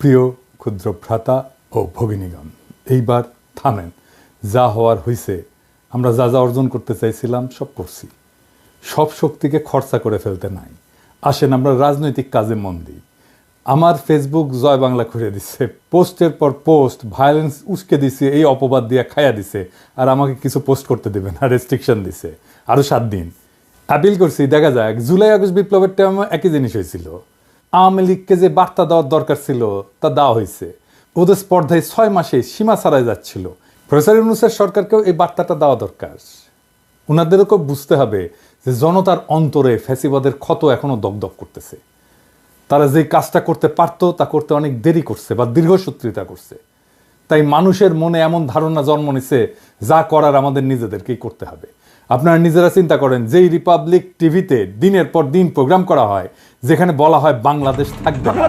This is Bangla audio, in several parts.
প্রিয় ক্ষুদ্র ভ্রাতা ও ভগিনীগণ, এইবার থামেন। যা হওয়ার হয়েছে, আমরা যা যা অর্জন করতে চাইছিলাম সব করছি। সব শক্তিকে খরচা করে ফেলতে নাই। আসেন আমরা রাজনৈতিক কাজে মন দিই। আমার ফেসবুক জয় বাংলা খুঁড়ে দিচ্ছে, পোস্টের পর পোস্ট ভায়োলেন্স উস্কে দিছে, এই অপবাদ দিয়ে খাইয়া দিছে, আর আমাকে কিছু পোস্ট করতে দেবে না, রেস্ট্রিকশন দিছে আরও 7 দিন। আপিল করছি, দেখা যাক। জুলাই আগস্ট বিপ্লবের টাইমে একই জিনিস হয়েছিল। আওয়ামী লীগকে যে বার্তা দেওয়ার দরকার ছিল তা দেওয়া হয়েছে। ওদের স্পর্ধায় 6 মাসে সীমা ছাড়াই যাচ্ছিল। প্রফেসর ইউনূসের সরকারকেও এই বার্তাটা দেওয়া দরকার। ওনাদেরকেও বুঝতে হবে যে জনতার অন্তরে ফ্যাসিবাদের ক্ষত এখনও দগদগ করতেছে। তারা যে কাজটা করতে পারতো তা করতে অনেক দেরি করছে বা দীর্ঘসূত্রিতা করছে। তাই মানুষের মনে এমন ধারণা জন্ম নিছে, যা করার আমাদের নিজেদেরকেই করতে হবে। আপনারা নিজেরা চিন্তা করেন, যেই রিপাবলিক টিভিতে দিনের পর দিন প্রোগ্রাম করা হয় যেখানে বলা হয় বাংলাদেশ থাকবে না,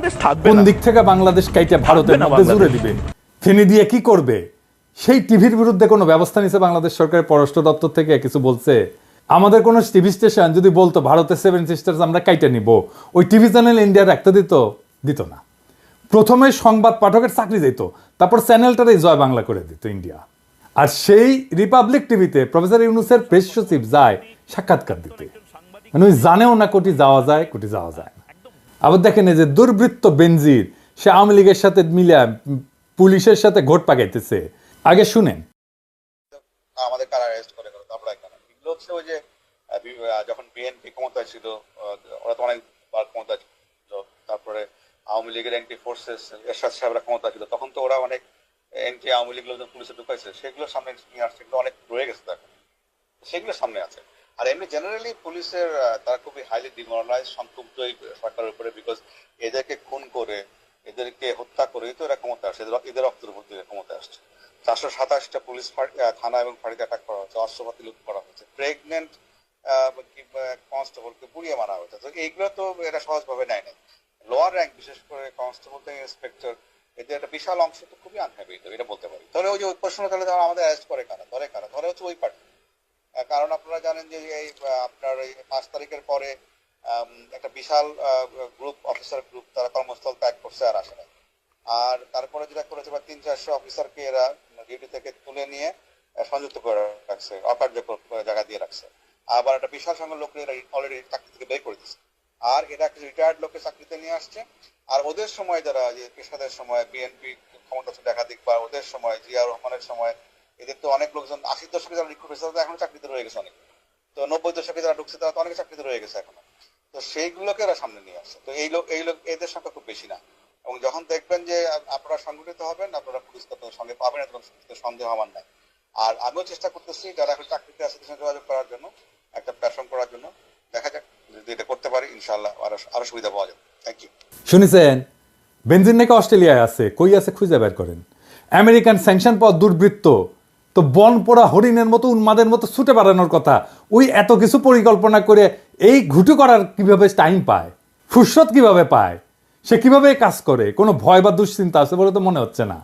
কোন দিক থেকে বাংলাদেশ কাইটা ভারতের মধ্যে জুড়ে দিবে, ফেনি দিয়ে কি করবে, সেই টিভির বিরুদ্ধে কোনো ব্যবস্থা নিছে বাংলাদেশ সরকারের পররাষ্ট্র দপ্তর থেকে? কিছু বলছে? আমাদের কোনো টিভি স্টেশন যদি বলতো ভারতের 7 সিস্টার্স আমরা কাইটা নিব, ওই টিভি চ্যানেল ইন্ডিয়ার একটা দিত না। প্রথমে সংবাদ পাঠকের চাকরি যেত, তারপর চ্যানেলটারই জয় বাংলা করে দিত ইন্ডিয়া। আর সেই রিপাবলিক টিভিতে প্রফেসর ইউনূসের প্রেস সচিব যায় সাক্ষাৎকার দিতে, মানে ওই জানেও না কোটি যাওয়া যায় না। আবার দেখেন, এই যে দুর্বৃত্ত বেনজির, সে আওয়ামী লীগের সাথে মিলে পুলিশের সাথে ঘোট পাকাইতেছে। আগে শুনেন। আমাদের কারা অ্যারেস্ট করে তারপরে এগুলো হচ্ছে ওই যে যখন বিএনপি ক্ষমতায় ছিল, ওরা তো অনেকবার ক্ষমতায় ছিল, তারপরে আওয়ামী লীগের এন্টি ফোর্সেস এরশাদ সাহেবরা ক্ষমতা ছিল, তখন তো ওরা অনেক এন্টি আওয়ামী লীগ লোকজন পুলিশে ঢুকাইছে, সেগুলো সামনে নিয়ে আসছে, সেগুলো অনেক রয়ে গেছে, এখন সেগুলো সামনে আছে। আর এমনি জেনারেলি পুলিশের তারা খুবই হাইলি ডিমোরালাইজ, সংক্ষুব্ধ এই সরকারের উপরে, বিকজ এদেরকে খুন করে, এদেরকে হত্যা করে তো এরা ক্ষমতা আসছে, এদের রক্তের উপর দিয়ে ক্ষমতা আসছে। 427টা পুলিশ থানা এবং ফাঁড়িতে অ্যাটাক করা হচ্ছে, অস্ত্রপাতি লুট করা হচ্ছে, প্রেগনেন্ট কনস্টেবলকে পুড়িয়ে মারা হচ্ছে। তো এইগুলো তো এরা সহজভাবে নেয় নাই। লোয়ার র্যাঙ্ক, বিশেষ করে কনস্টেবল থেকে ইন্সপেক্টর, এদের একটা বিশাল অংশ তো খুবই আনহ্যাপি, এটা বলতে পারি। তাহলে ওই যে ওই প্রশ্ন, তাহলে আমাদের অ্যারেস্ট করে কারা, ধরে হচ্ছে ওই পার্টি। কারণ আপনারা জানেন যে এই আপনার এই 5 তারিখের পরে একটা বিশাল গ্রুপ, অফিসার গ্রুপ, তারা কর্মস্থল ত্যাগ করছে আর আসে না। আর তারপরে যেটা করেছে, 300-400 অফিসারকে এরা ডিউটি থেকে তুলে নিয়ে সংযুক্ত করে রাখছে, অকার্যকর জায়গা দিয়ে রাখছে। আবার একটা বিশাল সংখ্যক লোক এরা অলরেডি চাকরি থেকে বের করে দিচ্ছে। আর এরা একটা রিটায়ার্ড লোককে চাকরিতে নিয়ে আসছে। আর ওদের সময় যারা যে পেশাদের সময় বিএনপি ক্ষমতা ছিল একাধিক, বা ওদের সময় জিয়াউর রহমানের সময়, এদের তো অনেক লোকজন 80 দশকে যারা রিক্রুট হয়েছে তারা এখনো চাকরিতে রয়ে গেছে অনেক। তো 90 দশকে যারা ঢুকছে তারা তো অনেক চাকরিতে রয়ে গেছে এখনো। তো সেইগুলোকে এরা সামনে নিয়ে আসছে। তো এই লোক এদের সংখ্যা খুব বেশি না। এবং যখন দেখবেন যে আপনারা সংগঠিত হবেন, আপনারা পুলিশ সঙ্গে পাবেন, এরকম সন্দেহ আমার নাই। আর আমিও চেষ্টা করতেছি যারা এখন চাকরিতে আছে তাদের সঙ্গে যোগাযোগ করার জন্য, একটা প্ল্যাটফর্ম করার জন্য। দেখা যাক, যদি এটা করতে পারি ইনশাআল্লাহ আরো সুবিধা পাওয়া যাবে। Thank you. শুনেছেন, বেনজির নাকি অস্ট্রেলিয়ায় আছে, কই আছে খুঁজে বের করেন। আমেরিকান স্যাংশন পাওয়া দুর্বৃত্ত তো বন পোড়া হরিণের মতো, উন্মাদের মতো ছুটে বেড়ানোর কথা। ওই এত কিছু পরিকল্পনা করে এই ঘুটু করার কিভাবে টাইম পায়, ফুরসত কিভাবে পায়, সে কিভাবে কাজ করে? কোনো ভয় বা দুশ্চিন্তা আছে বলে তো মনে হচ্ছে না।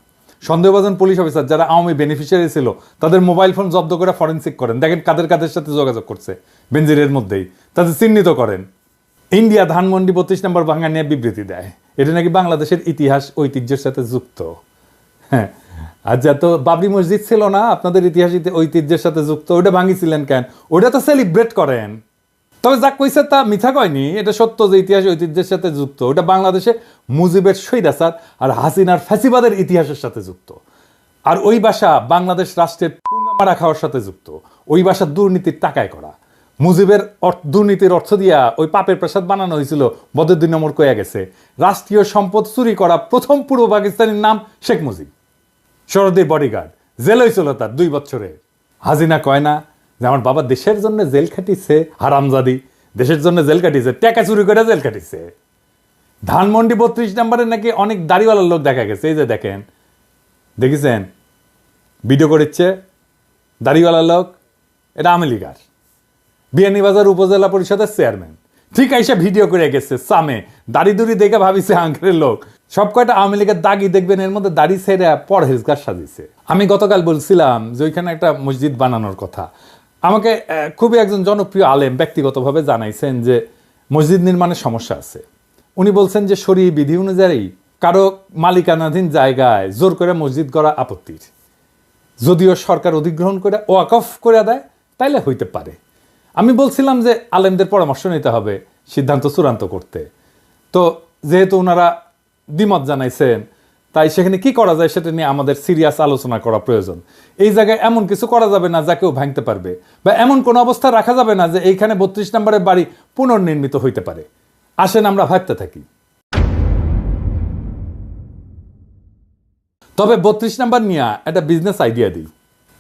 সন্দেহভাজন পুলিশ অফিসার যারা আওয়ামী বেনিফিশিয়ারি ছিল, তাদের মোবাইল ফোন জব্দ করে ফরেন্সিক করেন, দেখেন কাদের কাদের সাথে যোগাযোগ করছে বেনজিরের মধ্যেই, তাদের চিহ্নিত করেন। ইন্ডিয়া ধানমন্ডি 32 নম্বর ভাঙা নিয়ে বিবৃতি দেয়, এটা নাকি বাংলাদেশের ইতিহাস ঐতিহ্যের সাথে যুক্ত। হ্যাঁ, আর যা তো বাবরি মসজিদ ছিল না আপনাদের ইতিহাস ঐতিহ্যের সাথে যুক্ত, ওটা ভাঙিছিলেন কেন? ওটা তো সেলিব্রেট করেন। তবে যা কইছে তা মিথ্যা কয়নি, এটা সত্য যে ইতিহাস ঐতিহ্যের সাথে যুক্ত। ওটা বাংলাদেশে মুজিবের স্বৈরাচার আর হাসিনার ফ্যাসিবাদের ইতিহাসের সাথে যুক্ত। আর ওই ভাষা বাংলাদেশ রাষ্ট্রের পুঙ্গা মারা খাওয়ার সাথে যুক্ত। ওই ভাষা দুর্নীতির টাকায় করা। মুজিবের দুর্নীতির অর্থ দিয়া ওই পাপের প্রসাদ বানানো হয়েছিল, বদের 2 নম্বর কয়ে গেছে। রাষ্ট্রীয় সম্পদ চুরি করা প্রথম পূর্ব পাকিস্তানের নাম শেখ মুজিব। শরদের বডিগার্ড, জেল হয়েছিল তার 2 বছরে। হাসিনা কয় না যে আমার বাবা দেশের জন্য জেল খাটিছে, হারামজাদি দেশের জন্য জেল কাটিছে, টাকা চুরি করে জেল কাটিছে। ধানমন্ডি 32 নম্বরে নাকি অনেক দাড়িওয়ালার লোক দেখা গেছে। এই যে দেখেন, দেখেছেন ভিডিও করেছে দাড়িওয়ালা লোক, এটা আওয়ামী লীগার বিয়ানীবাজার উপজেলা পরিষদের চেয়ারম্যান। ঠিক আইসা ভিডিও করে গেছে সামে, দাড়ি দুড়ি দেখে ভাবিছে আঙ্কেলের লোক। সব কয়টা আওয়ামী লীগের দাগি দেখবেন, এর মধ্যে দাড়ি ছেড়ে পরহেজগার সাজিয়েছে। আমি গতকাল বলছিলাম যে ওইখানে একটা মসজিদ বানানোর কথা। আমাকে খুবই একজন জনপ্রিয় আলেম ব্যক্তিগতভাবে জানাইছেন যে মসজিদ নির্মাণের সমস্যা আছে। উনি বলছেন যে শরীয়ী বিধি অনুযায়ী কারো মালিকানাধীন জায়গায় জোর করে মসজিদ করা আপত্তির, যদিও সরকার অধিগ্রহণ করে ওয়াকফ করে দেয় তাইলে হইতে পারে। আমি বলছিলাম যে আলেমদের পরামর্শ নিতে হবে সিদ্ধান্ত চূড়ান্ত করতে। তো যেহেতু ওনারা দ্বিমত জানাইছেন, তাই সেখানে কি করা যায় সেটা নিয়ে আমাদের সিরিয়াস আলোচনা করা প্রয়োজন। এই জায়গায় এমন কিছু করা যাবে না যা কেউ ভাঙতে পারবে, বা এমন কোনো অবস্থা রাখা যাবে না যে এইখানে 32 নম্বরের বাড়ি পুনর্নির্মিত হইতে পারে। আসেন আমরা ভাবতে থাকি। তবে 32 নাম্বার নিয়ে একটা বিজনেস আইডিয়া দিই।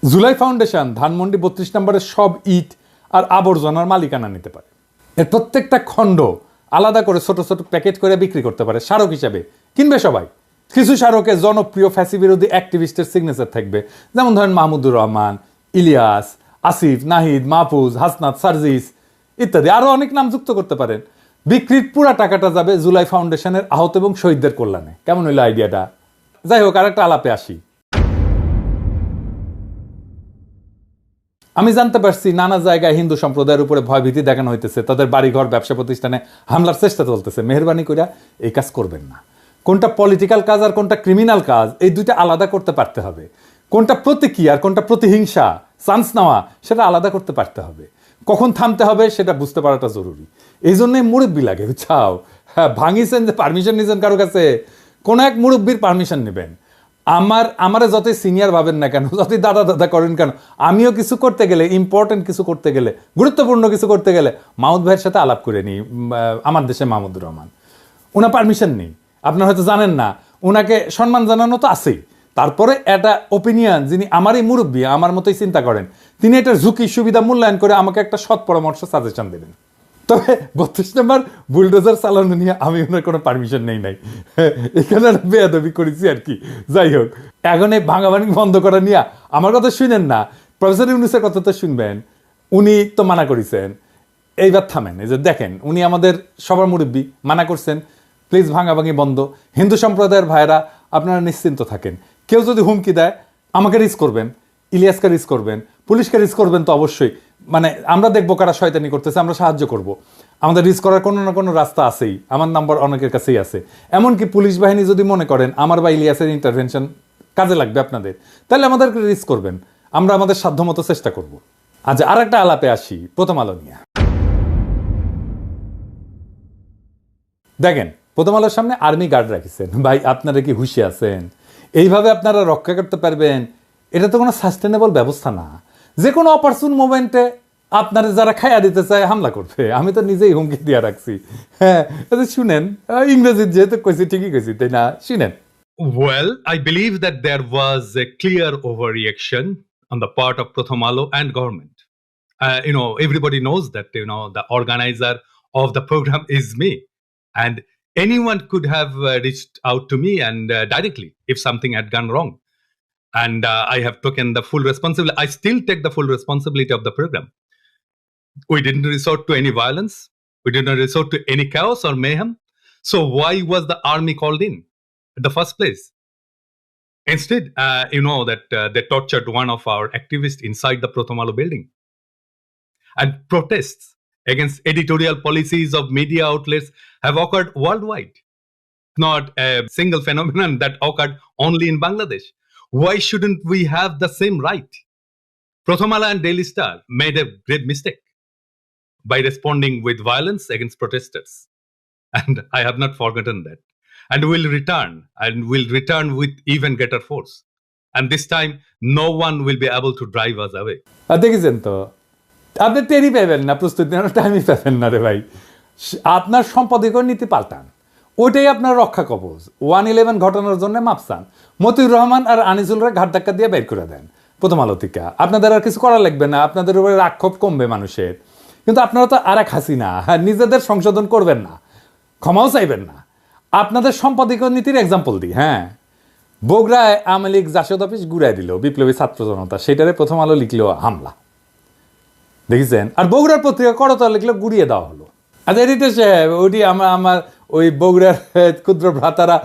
জুলাই ফাউন্ডেশন ধানমন্ডি 32 নম্বরের সব ইট আর আবর্জনার মালিকানা নিতে পারে। এর প্রত্যেকটা খণ্ড আলাদা করে ছোট ছোট প্যাকেট করে বিক্রি করতে পারে, স্মারক হিসাবে কিনবে সবাই। কিছু স্মারকে জনপ্রিয় ফ্যাসি বিরোধী অ্যাক্টিভিস্টের সিগনেচার থাকবে, যেমন ধরেন মাহমুদুর রহমান, ইলিয়াস, আসিফ, নাহিদ, মাহফুজ, হাসনাত, সার্জিস ইত্যাদি, আরও অনেক নাম যুক্ত করতে পারেন। বিক্রির পুরা টাকাটা যাবে জুলাই ফাউন্ডেশনের আহত এবং শহীদদের কল্যাণে। কেমন হইলো আইডিয়াটা? যাই হোক, আরেকটা আলাপে আসি। আমি জানতে পারছি নানা জায়গায় হিন্দু সম্প্রদায়ের উপরে ভয়ভীতি দেখানো হইতেছে, তাদের বাড়িঘর, ব্যবসা প্রতিষ্ঠানে হামলার চেষ্টা চলতেছে। মেহরবানি করে এই কাজ করবেন না। কোনটা পলিটিক্যাল কাজ আর কোনটা ক্রিমিনাল কাজ, এই দুইটা আলাদা করতে পারতে হবে। কোনটা প্রতীকী আর কোনটা প্রতিহিংসা, চান্স নেওয়া, সেটা আলাদা করতে পারতে হবে। কখন থামতে হবে সেটা বুঝতে পারাটা জরুরি। এই জন্যই মুরব্বী লাগে, বুঝছাও? হ্যাঁ, ভাঙিছেন যে পারমিশন নিয়েছেন কারো কাছে, কোন এক মুরব্বীর পারমিশন নেবেন। আমারে যতই সিনিয়র ভাবেন না কেন, যতই দাদা দাদা করেন কেন, আমিও কিছু করতে গেলে, ইম্পর্টেন্ট কিছু করতে গেলে, গুরুত্বপূর্ণ কিছু করতে গেলে মাহমুদ ভাইয়ের সাথে আলাপ করে নিই। আমার দেশে মাহমুদুর রহমান, ওনার পারমিশন নেই, আপনারা হয়তো জানেন না। ওনাকে সম্মান জানানো তো আছেই, তারপরে একটা ওপিনিয়ন, যিনি আমারই মুরব্বী, আমার মতোই চিন্তা করেন, তিনি এটার ঝুঁকি সুবিধা মূল্যায়ন করে আমাকে একটা সৎ পরামর্শ, সাজেশন দেবেন। তবে 32 নম্বর বুলডোজার চালানো নিয়ে আমি ওনার কোনো পারমিশন নেই নাই, এখানে বেয়াদবি করেছি আর কি। যাই হোক, এখন এই ভাঙাভাঙি বন্ধ করা নিয়ে আমার কথা শুনেন না, প্রফেসর ইউনূসের কথা তো শুনবেন। উনি তো মানা করেছেন, এইবার থামেন। এই যে দেখেন, উনি আমাদের সবার মুরব্বী, মানা করছেন প্লিজ ভাঙাভাঙি বন্ধ। হিন্দু সম্প্রদায়ের ভাইরা আপনারা নিশ্চিন্ত থাকেন, কেউ যদি হুমকি দেয় আমাকে রিস্ক করবেন, ইলিয়াসকে রিস্ক করবেন, পুলিশকে রিস্ক করবেন, তো অবশ্যই মানে আমরা দেখবো কারা শয়তানি করতেছে, আমরা সাহায্য করব। আমাদের রিস্ক করার কোনো না কোনো রাস্তা আছেই, আমার নাম্বার অনেকের কাছেই আছে। এমনকি পুলিশ বাহিনী যদি মনে করেন আমার বা ইলিয়াসের ইন্টারভেনশন কাজে লাগবে আপনাদের, তাহলে আমাদেরকে রিস্ক করবেন, আমরা আমাদের সাধ্যমতো চেষ্টা করব। আচ্ছা, আর একটা আলাপে আসি প্রথম আলো নিয়ে। দেখেন, প্রথম আলোর সামনে আর্মি গার্ড রাখিছেন, ভাই আপনারা কি হুঁশি আছেন? এইভাবে আপনারা রক্ষা করতে পারবেন? এটা তো কোনো সাস্টেনেবল ব্যবস্থা না। যে কোনো অপারচুন মোমেন্টে আপনারা যারা খাইয়া দিতে চায় হামলা করবে। আমি তো নিজেই হুমকি দিয়ে রাখছি। হ্যাঁ, শুনেন, ইংরেজি যেহেতু কইছি ঠিকই কইছি, তাই না? শুনেন। Well, I believe that there was a clear overreaction on the part of Pratham Alo and government. Everybody knows that, the organizer of the program is me. And anyone could have reached out to me and directly if something had gone wrong. And I have taken the full responsibility. I still take the full responsibility of the program. We didn't resort to any violence. We didn't resort to any chaos or mayhem. So why was the army called in the first place? Instead, they tortured one of our activists inside the Pratham Alo building. And protests against editorial policies of media outlets have occurred worldwide. Not a single phenomenon that occurred only in Bangladesh. Why shouldn't we have the same right? Pratham Alo and Daily Star made a great mistake by responding with violence against protesters. And I have not forgotten that. And will return with even greater force. And this time, no one will be able to drive us away. দেখেছেন তো, আপনি টেরি পাবেন না, প্রস্তুতি নেওয়ার টাইমই পাবেন না রে ভাই। আপনার সম্পাদকীয় নীতি পাল্টান, ওইটাই আপনার রক্ষা কবচ। 111 ঘটনার জন্য মাপ চান, মতিউর রহমান আর আনিসুলরা ঘাট ধাক্কা দিয়ে বের করে দেন প্রথম আলো থেকে। আপনাদের আর কিছু করা লাগবে না, আপনাদের উপরে রাগ ক্ষোভ কমবে মানুষের। কিন্তু আপনারা তো আর এক হাসিনা, নিজেদের সংশোধন করবেন না, ক্ষমাও চাইবেন না। আপনাদের সম্পাদকীয় নীতির এক্সাম্পল দিই। হ্যাঁ, বগুড়ায় আওয়ামী লীগ জাসদ অফিস গুড়াই দিল বিপ্লবী ছাত্র জনতা, সেটারে প্রথম আলো লিখলো হামলা, দেখেছেন? আর বগুড়ার পত্রিকা করতল লিখলো গুড়িয়ে দেওয়া হলো। আচ্ছা, এডিটর সাহেব, ওইটি আমার ওই বগুড়ার ক্ষুদ্র ভ্রাতারা,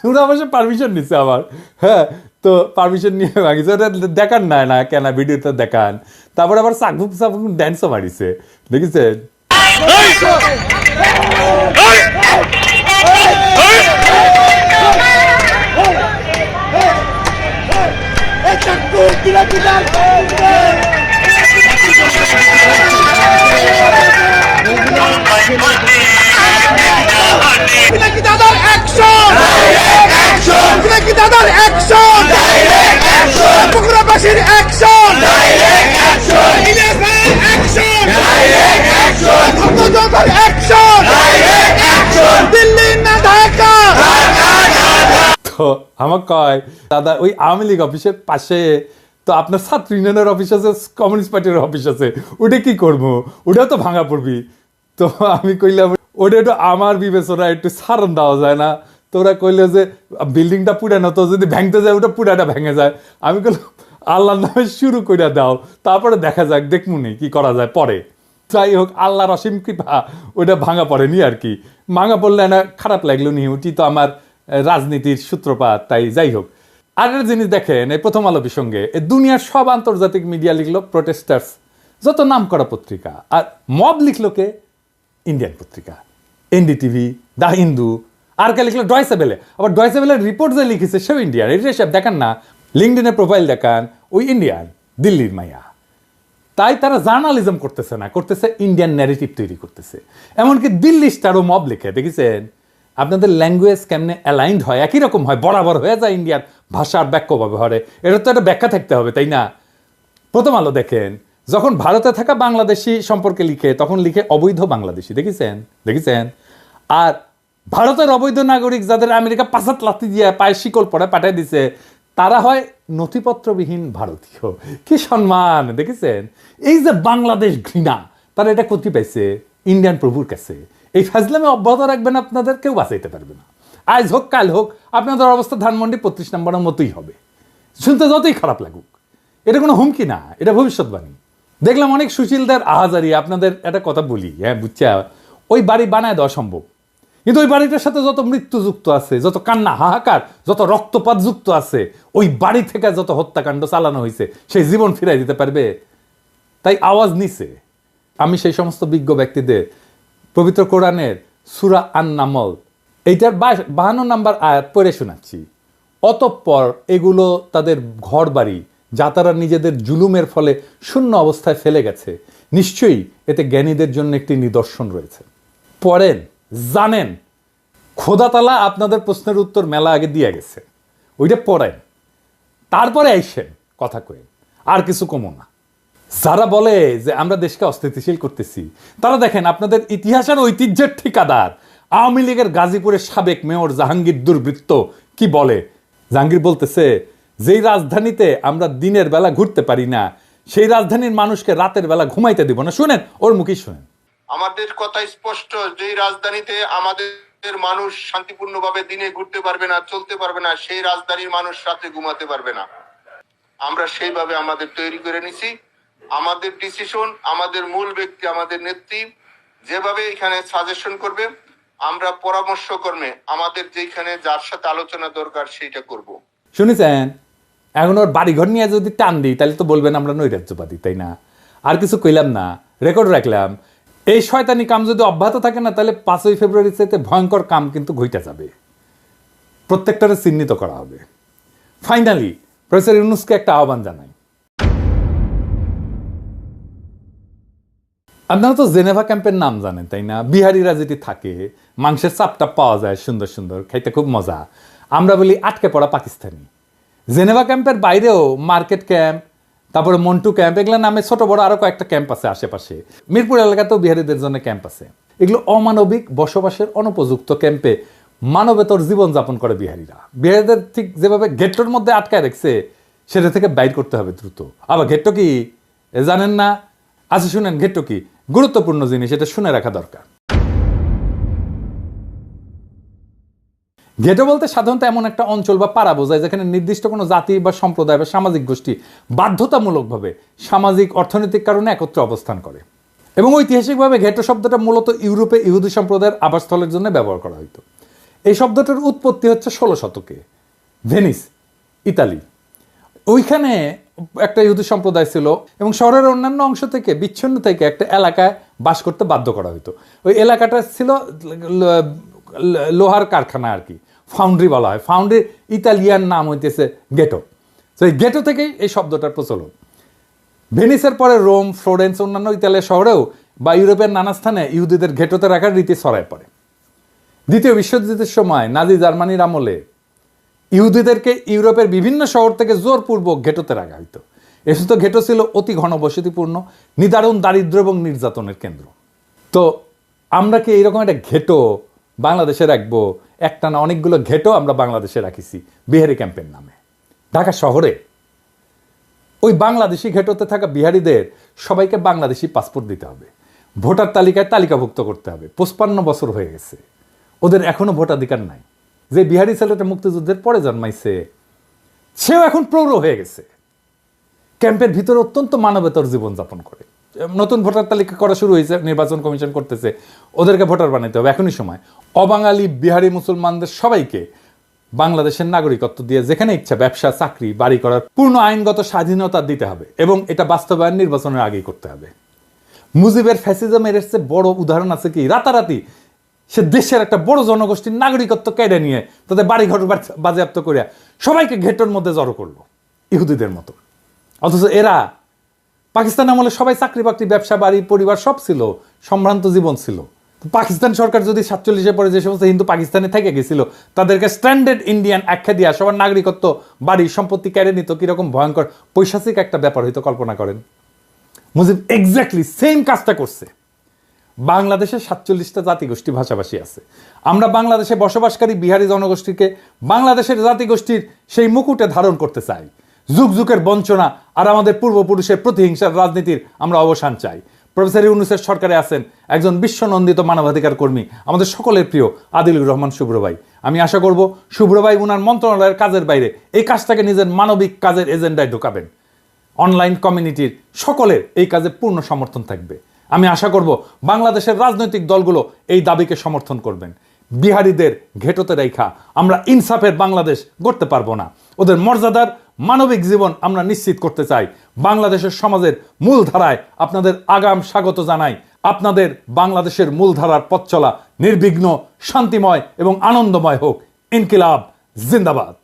ওরা অবশ্য পারমিশন নিচ্ছে আমার। হ্যাঁ, তো পারমিশন নিয়ে ভাঙিছে, ওটা দেখান না কেন, ভিডিওটা দেখান। তারপর আবার চাকবুক ড্যান্সও মারিছে, দেখেছেন? পিনাকি দাদার অ্যাকশন, পিনাকি দাদার অ্যাকশন, বগুড়াবাসীর অ্যাকশন, ইলেভেন অ্যাকশন, ভক্তজনতার অ্যাকশন, দিল্লি না ঢাকা। তো আমার কয় দাদা ওই আওয়ামী লীগ অফিসের পাশে তো আপনার ছাত্র ইউনিয়নের অফিস আছে, কমিউনিস্ট পার্টির অফিস আছে, ওটা কি করবো, ওটাও তো ভাঙা পড়বি। তো আমি কইলাম ওটা একটু আমার বিবেচনা একটু সারণ দেওয়া যায় না। তো ওরা কইলো যে বিল্ডিংটা পুরানো, তো যদি ভেঙতে যায় ওটা পুরাটা ভেঙে যায়। আমি কইলাম আল্লাহর নামে শুরু করে দাও, তারপরে দেখা যাক, দেখমুনি কি করা যায় পরে। যাই হোক, আল্লাহর অসীম কৃপা ওটা ভাঙা পড়েনি আর কি। ভাঙা পড়লে না খারাপ লাগলো নি, ওটি তো আমার রাজনীতির সূত্রপাত। তাই যাই হোক, আর একটা জিনিস দেখেন, এই প্রথম আলো প্রসঙ্গে দুনিয়ার সব আন্তর্জাতিক মিডিয়া লিখলো প্রোটেস্টার্স, যত নাম করা পত্রিকা, আর মব লিখলো কে, ইন্ডিয়ান পত্রিকা, এনডিটিভি, দ্য হিন্দু, আর কে লিখলো ডয়েচে ভেলে। আবার ডয়েচে ভেলের রিপোর্ট যে লিখেছে সেও ইন্ডিয়ান। এটা সব দেখান না, লিঙ্কডিনের প্রোফাইল দেখান, ওই ইন্ডিয়ান, দিল্লির মাইয়া। তাই তারা জার্নালিজম করতেছে না, করতেছে ইন্ডিয়ান ন্যারেটিভ তৈরি করতেছে। এমনকি দিল্লি স্টারও মব লিখে, দেখেছেন আপনাদের ল্যাঙ্গুয়েজ কেমনে অ্যালাইন্ড হয়, একই রকম হয়, বরাবর হয়ে যায় ইন্ডিয়ান ভাষার ব্যাখ্য ব্যবহারে। এটা তো একটা ব্যাখ্যা থাকতে হবে, তাই না? প্রথম আলো দেখেন, যখন ভারতে থাকা বাংলাদেশি সম্পর্কে লিখে তখন লিখে অবৈধ বাংলাদেশি, দেখেছেন। আর ভারতের অবৈধ নাগরিক যাদের আমেরিকা পাঁচাত লাথি দিয়ে পায়ে শিকল পরে পাঠিয়ে দিছে, তারা হয় নথিপত্রবিহীন ভারতীয়। কি সম্মান, দেখেছেন? এই যে বাংলাদেশ ঘৃণা, তারা এটা কোথায় পাইছে? ইন্ডিয়ান প্রভুর কাছে। এই ফাজলামে অব্যাহত রাখবেন, আপনাদের কেউ বাঁচাইতে পারবে না। আজ হোক কাল হোক আপনাদের অবস্থা ধানমন্ডি 35 নম্বরের মতোই হবে, শুনতে যতই খারাপ লাগুক। এটা কোনো হুমকি না, এটা ভবিষ্যৎবাণী। দেখলাম অনেক সুশীলদের আহাজারি। আপনাদের একটা কথা বলি, হ্যাঁ বুঝছা, ওই বাড়ি বানায় দেওয়া সম্ভব, কিন্তু ওই বাড়িটার সাথে যত মৃত্যু যুক্ত আছে, যত কান্না হাহাকার, যত রক্তপাত যুক্ত আছে, ওই বাড়ি থেকে যত হত্যাকাণ্ড চালানো হয়েছে, সেই জীবন ফিরাই দিতে পারবে? তাই আওয়াজ নিছে। আমি সেই সমস্ত বিজ্ঞ ব্যক্তিদের পবিত্র কোরআনের সূরা আন-নামল এইটার 52 নম্বর আয়াত পড়ে শোনাচ্ছি। অতঃপর এগুলো তাদের ঘর বাড়ি যা তারা নিজেদের জুলুমের ফলে শূন্য অবস্থায় ফেলে গেছে, নিশ্চয়ই এতে জ্ঞানীদের জন্য একটি নিদর্শন রয়েছে। পড়েন, জানেন খোদা তাআলা আপনাদের প্রশ্নের উত্তর মেলা আগে দিয়ে গেছে, ওইটা পড়েন, তারপরে আইসেন কথা কয়ে, আর কিছু কমো না। যারা বলে যে আমরা দেশকে অস্থিতিশীল করতেছি, তারা দেখেন আপনাদের ইতিহাসের ঐতিহ্যের ঠিকাদার আওয়ামী লীগের গাজীপুরের সাবেক মেয়র জাহাঙ্গীর দুর্বৃত্ত কি বলে। জাহাঙ্গীর বলতেছে, যেই রাজধানীতে আমরা দিনের বেলা ঘুরতে পারি না, সেই রাজধানীর মানুষকে রাতের বেলা ঘুমাইতে দিব না। শুনেন, ওর মুখেই শুনেন। আমাদের কথা স্পষ্ট, যেই রাজধানীতে আমাদের মানুষ শান্তিপূর্ণভাবে দিনে ঘুরতে পারবে না, চলতে পারবে না, সেই রাজধানীর মানুষ রাতে ঘুমাতে পারবে না। আমরা সেইভাবে আমাদের তৈরি করে নিছি। আমাদের ডিসিশন, আমাদের মূল ব্যক্তি, আমাদের নেত্রী যেভাবে এখানে সাজেশন করবে, আমরা পরামর্শ কর্মে আমাদের যেখানে যার সাথে আলোচনা দরকার সেইটা করব। শুনেছেন? এখন ওর বাড়িঘর নিয়ে যদি টান দিই তাহলে তো বলবেন আমরা নৈরাজ্যবাদী, তাই না? আর কিছু কইলাম না, রেকর্ড রাখলাম। এই শয়তানি কাম যদি অব্যাহত থাকে না, তাহলে 5ই ফেব্রুয়ারি চাইতে ভয়ঙ্কর কাম কিন্তু ঘইটা যাবে, প্রত্যেকটারে চিহ্নিত করা হবে। ফাইনালি প্রফেসর ইউনূসকে একটা আহ্বান জানাই। আপনারা তো জেনেভা ক্যাম্পের নাম জানেন, তাই না? বিহারিরা যেটি থাকে, মাংসের চাপটা পাওয়া যায় সুন্দর সুন্দর, খাইতে খুব মজা। আমরা বলি আটকে পড়া পাকিস্তানি। জেনেভা ক্যাম্পের বাইরেও মার্কেট ক্যাম্প, তারপরে মন্টু ক্যাম্প, এগুলো নামে ছোট বড় আরো কয়েকটা ক্যাম্প আছে আশেপাশে। মিরপুর এলাকাতেও বিহারিদের জন্য ক্যাম্প আছে। এগুলো অমানবিক বসবাসের অনুপযুক্ত ক্যাম্পে মানবেতর জীবনযাপন করে বিহারিরা। বিহারিদের ঠিক যেভাবে গেট্টোর মধ্যে আটকায় রাখছে, সেটা থেকে বাইর করতে হবে দ্রুত। আবার গেট্টো কি জানেন না? আচ্ছা শুনেন, গেট্টো কি গুরুত্বপূর্ণ জিনিস, এটা শুনে রাখা দরকার। গেটো বলতে সাধারণত এমন একটা অঞ্চল বা পাড়া বোঝায় যেখানে নির্দিষ্ট কোনো জাতি বা সম্প্রদায় বা সামাজিক গোষ্ঠী বাধ্যতামূলকভাবে সামাজিক অর্থনৈতিক কারণে একত্রে অবস্থান করে। এবং ঐতিহাসিকভাবে ঘেটো শব্দটা মূলত ইউরোপে ইহুদি সম্প্রদায়ের আবাসস্থলের জন্য ব্যবহার করা হতো। এই শব্দটার উৎপত্তি হচ্ছে 16 শতকে ভেনিস, ইতালি। ওইখানে একটা ইহুদি সম্প্রদায় ছিল এবং শহরের অন্যান্য অংশ থেকে বিচ্ছিন্ন থেকে একটা এলাকায় বাস করতে বাধ্য করা হতো। ওই এলাকাটা ছিল লোহার কারখানা আর কি, ফাউন্ড্রি বলা হয়। ফাউন্ড্রির ইতালিয়ান নাম হইতেছে গেটো। তো এই গেটো থেকেই এই শব্দটার প্রচলন। ভেনিসের পরে রোম, ফ্লোরেন্স, অন্যান্য ইতালিয়া শহরেও বা ইউরোপের নানা স্থানে ইহুদিদের ঘেটোতে রাখার রীতি ছড়ায় পড়ে। দ্বিতীয় বিশ্বযুদ্ধের সময় নাজি জার্মানির আমলে ইহুদিদেরকে ইউরোপের বিভিন্ন শহর থেকে জোরপূর্বক ঘেটোতে রাখা হইতো। এসব ঘেটো ছিল অতি ঘনবসতিপূর্ণ, নিদারুণ দারিদ্র্য এবং নির্যাতনের কেন্দ্র। তো আমরা কি এইরকম একটা ঘেটো বাংলাদেশে রাখবো? একটা না, অনেকগুলো ঘেটো আমরা বাংলাদেশে রাখিছি বিহারি ক্যাম্পের নামে। ঢাকা শহরে ওই বাংলাদেশি ঘেটোতে থাকা বিহারিদের সবাইকে বাংলাদেশি পাসপোর্ট দিতে হবে, ভোটার তালিকায় তালিকাভুক্ত করতে হবে। 55 বছর হয়ে গেছে, ওদের এখনো ভোটাধিকার নাই। যে বিহারি ছেলেটা মুক্তিযুদ্ধের পরে জন্মাইছে সেও এখন প্রৌঢ় হয়ে গেছে, ক্যাম্পের ভিতরে অত্যন্ত মানবেতর জীবনযাপন করে। নতুন ভোটার তালিকা করা শুরু হয়েছে, নির্বাচন কমিশন করতেছে, ওদেরকে ভোটার বানাইতে হবে এখনই সময়। অবাঙালি বিহারি মুসলমানদের সবাইকে বাংলাদেশের নাগরিকত্ব দিয়ে যেখানে ইচ্ছা ব্যবসা, চাকরি, বাড়ি করার পূর্ণ আইনগত স্বাধীনতা দিতে হবে এবং এটা বাস্তবায়ন নির্বাচনের আগেই করতে হবে। মুজিবের ফ্যাসিজমের এর চেয়ে বড় উদাহরণ আছে কি? রাতারাতি সে দেশের একটা বড় জনগোষ্ঠীর নাগরিকত্ব কেড়ে নিয়ে তাদের বাড়িঘর বাজেয়াপ্ত করিয়া সবাইকে ঘেটোর মধ্যে জড়ো করলো ইহুদিদের মতো। অথচ এরা পাকিস্তান আমলে সবাই চাকরি বাকরি, ব্যবসা, বাড়ি, পরিবার সব ছিল, সম্ভ্রান্ত জীবন ছিল। পাকিস্তান সরকার যদি 47-এ পরে যে সমস্ত হিন্দু পাকিস্তানে থেকে গেছিল তাদেরকে স্ট্যান্ডার্ড ইন্ডিয়ান আখ্যা দিয়া সবার নাগরিকত্ব, বাড়ি, সম্পত্তি কেড়ে নিত, কিরকম ভয়ঙ্কর পৈশাচিক একটা ব্যাপার হয়তো কল্পনা করেন। মুজিব এক্স্যাক্টলি সেম কাজটা করছে। বাংলাদেশে 47টা জাতিগোষ্ঠী, ভাষাভাষী আছে। আমরা বাংলাদেশে বসবাসকারী বিহারি জনগোষ্ঠীকে বাংলাদেশের জাতিগোষ্ঠীর সেই মুকুটে ধারণ করতে চাই। যুগ যুগের বঞ্চনা আর আমাদের পূর্বপুরুষের প্রতিহিংসার রাজনীতির আমরা অবসান চাই। প্রফেসর ইউনূসের সরকারে আছেন একজন বিশ্বনন্দিত মানবাধিকার কর্মী, আমাদের সকলের প্রিয় আদিলুর রহমান শুভ্র ভাই। আমি আশা করব শুভ্র ভাই উনার মন্ত্রণালয়ের কাজের বাইরে এই কাজটাকে নিজের মানবিক কাজের এজেন্ডায় ঢোকাবেন। অনলাইন কমিউনিটির সকলের এই কাজে পূর্ণ সমর্থন থাকবে। আমি আশা করব বাংলাদেশের রাজনৈতিক দলগুলো এই দাবিকে সমর্থন করবেন। বিহারিদের ঘেটোতে রেখা আমরা ইনসাফের বাংলাদেশ গড়তে পারবো না। ওদের মর্যাদার মানবিক জীবন আমরা নিশ্চিত করতে চাই। বাংলাদেশের সমাজের মূলধারায় আপনাদের আগাম স্বাগত জানাই। আপনাদের বাংলাদেশের মূলধারার পথ চলা নির্বিঘ্ন, শান্তিময় এবং আনন্দময় হোক। ইনকিলাব জিন্দাবাদ।